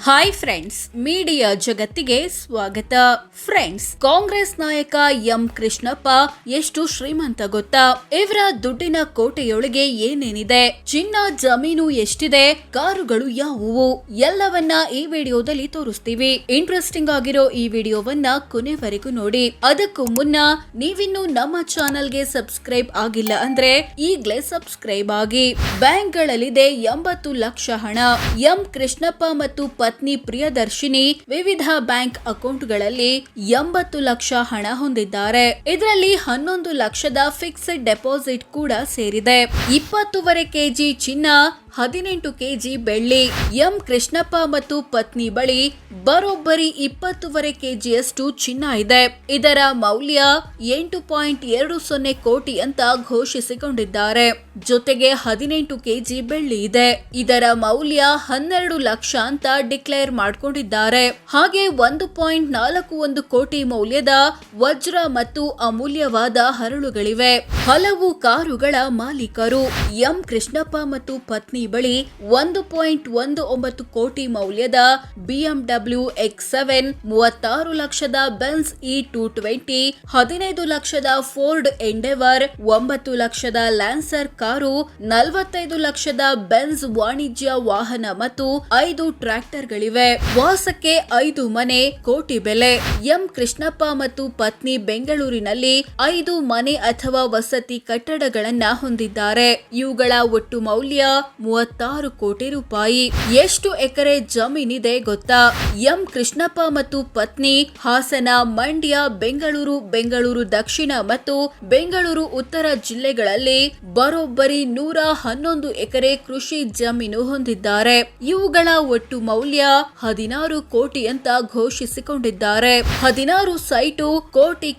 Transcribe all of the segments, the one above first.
Hi friends, media ಜಗತ್ತಿಗೆ ಸ್ವಾಗತ. Friends, Congress ನಾಯಕ ಎಂ ಕೃಷ್ಣಪ್ಪ ಎಷ್ಟು ಶ್ರೀಮಂತ ಗೊತ್ತಾ? ಇವರ ದುಡ್ಡಿನ ಕೋಟೆಯೊಳಗೆ ಏನೇನಿದೆ, ಚಿನ್ನ ಜಮೀನು ಎಷ್ಟಿದೆ, ಕಾರುಗಳು ಯಾವುವು, ಎಲ್ಲವನ್ನ ಈ ವಿಡಿಯೋದಲ್ಲಿ ತೋರಿಸ್ತೀವಿ. ಇಂಟ್ರೆಸ್ಟಿಂಗ್ ಆಗಿರೋ ಈ ವಿಡಿಯೋವನ್ನ ಕೊನೆವರೆಗೂ ನೋಡಿ. ಅದಕ್ಕೂ ಮುನ್ನ ನೀವಿನ್ನು ನಮ್ಮ ಚಾನೆಲ್ಗೆ ಸಬ್ಸ್ಕ್ರೈಬ್ ಆಗಿಲ್ಲ ಅಂದ್ರೆ ಈಗ್ಲೇ ಸಬ್ಸ್ಕ್ರೈಬ್ ಆಗಿ. ಬ್ಯಾಂಕ್ಗಳಲ್ಲಿದೆ 80 ಲಕ್ಷ ಹಣ. ಎಂ ಕೃಷ್ಣಪ್ಪ ಮತ್ತು ಪತ್ನಿ ಪ್ರಿಯದರ್ಶಿನಿ ವಿವಿಧ ಬ್ಯಾಂಕ್ ಅಕೌಂಟ್ಗಳಲ್ಲಿ 80 ಲಕ್ಷ ಹಣ ಹೊಂದಿದ್ದಾರೆ. ಇದರಲ್ಲಿ 11 ಲಕ್ಷದ ಫಿಕ್ಸ್ಡ್ ಡೆಪಾಸಿಟ್ ಕೂಡ ಸೇರಿದೆ. 20 ಕೆಜಿ ಚಿನ್ನ, 18 ಕೆಜಿ ಬೆಳ್ಳಿ. ಎಂ ಕೃಷ್ಣಪ್ಪ ಮತ್ತು ಪತ್ನಿ ಬಳಿ ಬರೋಬ್ಬರಿ 20 ಕೆಜಿಯಷ್ಟು ಚಿನ್ನ ಇದೆ. ಇದರ ಮೌಲ್ಯ 8.20 ಕೋಟಿ ಅಂತ ಘೋಷಿಸಿಕೊಂಡಿದ್ದಾರೆ. ಜೊತೆಗೆ 18 ಕೆಜಿ ಬೆಳ್ಳಿ ಇದೆ. ಇದರ ಮೌಲ್ಯ 12 ಲಕ್ಷ ಅಂತ ಡಿಕ್ಲೇರ್ ಮಾಡಿಕೊಂಡಿದ್ದಾರೆ. ಹಾಗೆ 1.41 ಕೋಟಿ ಮೌಲ್ಯದ ವಜ್ರ ಮತ್ತು ಅಮೂಲ್ಯವಾದ ಹರಳುಗಳಿವೆ. ಹಲವು ಕಾರುಗಳ ಮಾಲೀಕರು. ಎಂ ಕೃಷ್ಣಪ್ಪ ಮತ್ತು ಪತ್ನಿ ಬಳಿ 1.19 ಕೋಟಿ ಮೌಲ್ಯದ BMW X7, 36 ಲಕ್ಷದ ಬೆನ್ಸ್ E220, 15 ಲಕ್ಷದ ಫೋರ್ಡ್ ಎಂಡೆವರ್, 9 ಲಕ್ಷದ ಲ್ಯಾನ್ಸರ್ ಕಾರು, 45 ಲಕ್ಷದ ಬೆನ್ಸ್ ವಾಣಿಜ್ಯ ವಾಹನ ಮತ್ತು 5 ಟ್ರ್ಯಾಕ್ಟರ್ಗಳಿವೆ. ವಾಸಕ್ಕೆ 5 ಮನೆ, ಕೋಟಿ ಬೆಲೆ. ಎಂ ಕೃಷ್ಣಪ್ಪ ಮತ್ತು ಪತ್ನಿ ಬೆಂಗಳೂರಿನಲ್ಲಿ 5 ಮನೆ ಅಥವಾ ವಸತಿ ಕಟ್ಟಡಗಳನ್ನ ಹೊಂದಿದ್ದಾರೆ. ಇವುಗಳ ಒಟ್ಟು ಮೌಲ್ಯ 36 ಕೋಟಿ ರೂಪಾಯಿ. ಎಷ್ಟು ಎಕರೆ ಜಮೀನಿದೆ ಗೊತ್ತಾ? ಎಂ ಕೃಷ್ಣಪ್ಪ ಮತ್ತು ಪತ್ನಿ ಹಾಸನ, ಮಂಡ್ಯ, ಬೆಂಗಳೂರು ದಕ್ಷಿಣ ಮತ್ತು ಬೆಂಗಳೂರು ಉತ್ತರ ಜಿಲ್ಲೆಗಳಲ್ಲಿ ಬರೋಬ್ಬರಿ 111 ಎಕರೆ ಕೃಷಿ ಜಮೀನು ಹೊಂದಿದ್ದಾರೆ. ಇವುಗಳ ಒಟ್ಟು ಮೌಲ್ಯ 16 ಕೋಟಿ ಅಂತ ಘೋಷಿಸಿಕೊಂಡಿದ್ದಾರೆ. 16 ಸೈಟು,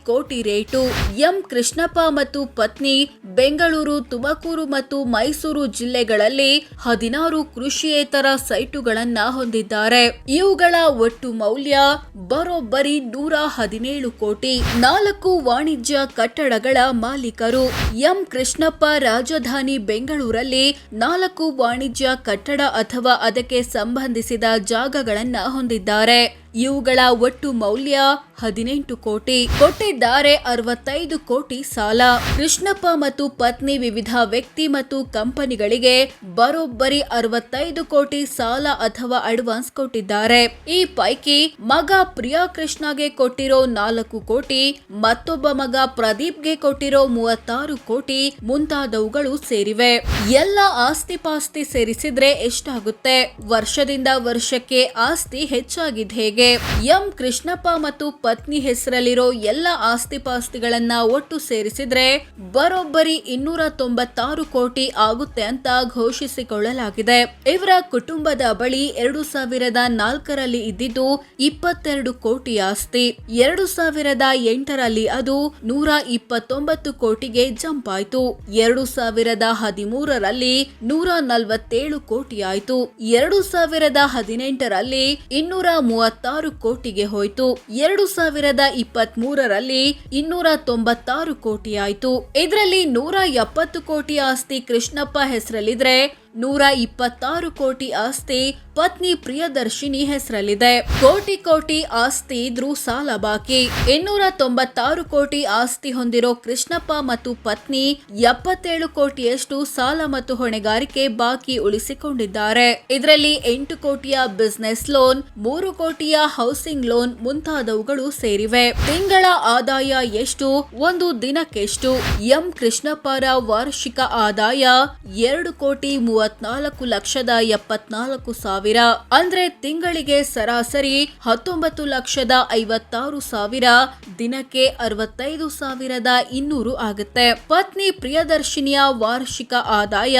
ಕೋಟಿ ರೇಟು. ಎಂ ಕೃಷ್ಣಪ್ಪ ಮತ್ತು ಪತ್ನಿ ಬೆಂಗಳೂರು, ತುಮಕೂರು ಮತ್ತು ಮೈಸೂರು ಜಿಲ್ಲೆಗಳಲ್ಲಿ 16 ಕೃಷಿಯೇತರ ಸೈಟುಗಳನ್ನ ಹೊಂದಿದ್ದಾರೆ. ಇವುಗಳ ಒಟ್ಟು ಮೌಲ್ಯ ಬರೋಬ್ಬರಿ 117 ಕೋಟಿ. 4 ವಾಣಿಜ್ಯ ಕಟ್ಟಡಗಳ ಮಾಲೀಕರು. ಎಂ ಕೃಷ್ಣಪ್ಪ ರಾಜಧಾನಿ ಬೆಂಗಳೂರಲ್ಲಿ 4 ವಾಣಿಜ್ಯ ಕಟ್ಟಡ ಅಥವಾ ಅದಕ್ಕೆ ಸಂಬಂಧಿಸಿದ ಜಾಗಗಳನ್ನ ಹೊಂದಿದ್ದಾರೆ. ಇವುಗಳ ಒಟ್ಟು ಮೌಲ್ಯ 18 ಕೋಟಿ. ಕೊಟ್ಟಿದ್ದಾರೆ 65 ಕೋಟಿ ಸಾಲ. ಕೃಷ್ಣಪ್ಪ ಮತ್ತು ಪತ್ನಿ ವಿವಿಧ ವ್ಯಕ್ತಿ ಮತ್ತು ಕಂಪನಿಗಳಿಗೆ ಬರೋಬ್ಬರಿ 65 ಕೋಟಿ ಸಾಲ ಅಥವಾ ಅಡ್ವಾನ್ಸ್ ಕೊಟ್ಟಿದ್ದಾರೆ. ಈ ಪೈಕಿ ಮಗ ಪ್ರಿಯಾ ಕೃಷ್ಣಗೆ ಕೊಟ್ಟಿರೋ 4 ಕೋಟಿ, ಮತ್ತೊಬ್ಬ ಮಗ ಪ್ರದೀಪ್ಗೆ ಕೊಟ್ಟಿರೋ 36 ಕೋಟಿ ಮುಂತಾದವುಗಳು ಸೇರಿವೆ. ಎಲ್ಲ ಆಸ್ತಿ ಪಾಸ್ತಿ ಸೇರಿಸಿದ್ರೆ ಎಷ್ಟಾಗುತ್ತೆ? ವರ್ಷದಿಂದ ವರ್ಷಕ್ಕೆ ಆಸ್ತಿ ಹೆಚ್ಚಾಗಿದೆ ಹೇಗೆ? ಎಂ ಕೃಷ್ಣಪ್ಪ ಮತ್ತು ಪತ್ನಿ ಹೆಸರಲ್ಲಿರೋ ಎಲ್ಲ ಆಸ್ತಿ ಪಾಸ್ತಿಗಳನ್ನ ಒಟ್ಟು ಸೇರಿಸಿದ್ರೆ ಬರೋಬ್ಬರಿ 296 ಕೋಟಿ ಆಗುತ್ತೆ ಅಂತ ಘೋಷಿಸಿಕೊಳ್ಳಲಾಗಿದೆ. ಇವರ ಕುಟುಂಬದ ಬಳಿ 2004ರಲ್ಲಿ ಇದ್ದಿದ್ದು 22 ಕೋಟಿ ಆಸ್ತಿ. 2008ರಲ್ಲಿ ಅದು 129 ಕೋಟಿಗೆ ಜಂಪ್ ಆಯ್ತು. 2013ರಲ್ಲಿ 147 ಕೋಟಿ ಆಯ್ತು. 2018ರಲ್ಲಿ 236 ಕೋಟಿಗೆ ಹೋಯ್ತು. 2023ರಲ್ಲಿ 296 ಕೋಟಿ ಆಯ್ತು. ಇದರಲ್ಲಿ 170 ಕೋಟಿ ಆಸ್ತಿ ಕೃಷ್ಣಪ್ಪ ಹೆಸರಲ್ಲಿದ್ರೆ 126 ಕೋಟಿ ಆಸ್ತಿ ಪತ್ನಿ ಪ್ರಿಯದರ್ಶಿನಿ ಹೆಸರಲ್ಲಿದೆ. ಕೋಟಿ ಆಸ್ತಿ ಇದ್ರೂ ಸಾಲ ಬಾಕಿ. 296 ಕೋಟಿ ಆಸ್ತಿ ಹೊಂದಿರೋ ಕೃಷ್ಣಪ್ಪ ಮತ್ತು ಪತ್ನಿ 77 ಕೋಟಿಯಷ್ಟು ಸಾಲ ಮತ್ತು ಹೊಣೆಗಾರಿಕೆ ಬಾಕಿ ಉಳಿಸಿಕೊಂಡಿದ್ದಾರೆ. ಇದರಲ್ಲಿ 8 ಕೋಟಿಯ ಬಿಸಿನೆಸ್ ಲೋನ್, 3 ಕೋಟಿಯ ಹೌಸಿಂಗ್ ಲೋನ್ ಮುಂತಾದವುಗಳು ಸೇರಿವೆ. ತಿಂಗಳ ಆದಾಯ ಎಷ್ಟು, ಒಂದು ದಿನಕ್ಕೆಷ್ಟು? ಎಂ ಕೃಷ್ಣಪ್ಪರ ವಾರ್ಷಿಕ ಆದಾಯ 2,34,74,000. ಅಂದ್ರೆ ತಿಂಗಳಿಗೆ ಸರಾಸರಿ 19,56,000, ದಿನಕ್ಕೆ 65,200 ಆಗುತ್ತೆ. ಪತ್ನಿ ಪ್ರಿಯದರ್ಶಿನಿಯ ವಾರ್ಷಿಕ ಆದಾಯ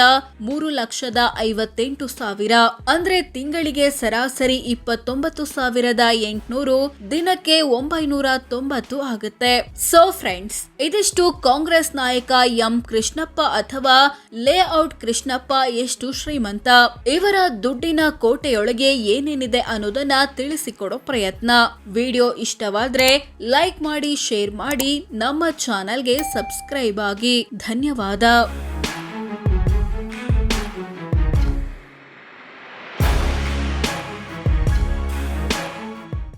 3,58,000, ಅಂದ್ರೆ ತಿಂಗಳಿಗೆ ಸರಾಸರಿ 29,800, ದಿನಕ್ಕೆ 990 ಆಗುತ್ತೆ. ಸೊ ಫ್ರೆಂಡ್ಸ್, ಇದಿಷ್ಟು ಕಾಂಗ್ರೆಸ್ ನಾಯಕ ಎಂ ಕೃಷ್ಣಪ್ಪ ಅಥವಾ ಲೇಔಟ್ ಕೃಷ್ಣಪ್ಪ ಎಷ್ಟು ಶ್ರೀಮಂತ, ಇವರ ದುಡ್ಡಿನ ಕೋಟೆಯೊಳಗೆ ಏನೇನಿದೆ ಅನ್ನೋದನ್ನ ತಿಳಿಸಿಕೊಡೋ ಪ್ರಯತ್ನ. ವಿಡಿಯೋ ಇಷ್ಟವಾದ್ರೆ ಲೈಕ್ ಮಾಡಿ, ಶೇರ್ ಮಾಡಿ, ನಮ್ಮ ಚಾನೆಲ್ಗೆ ಸಬ್ಸ್ಕ್ರೈಬ್ ಆಗಿ. ಧನ್ಯವಾದ.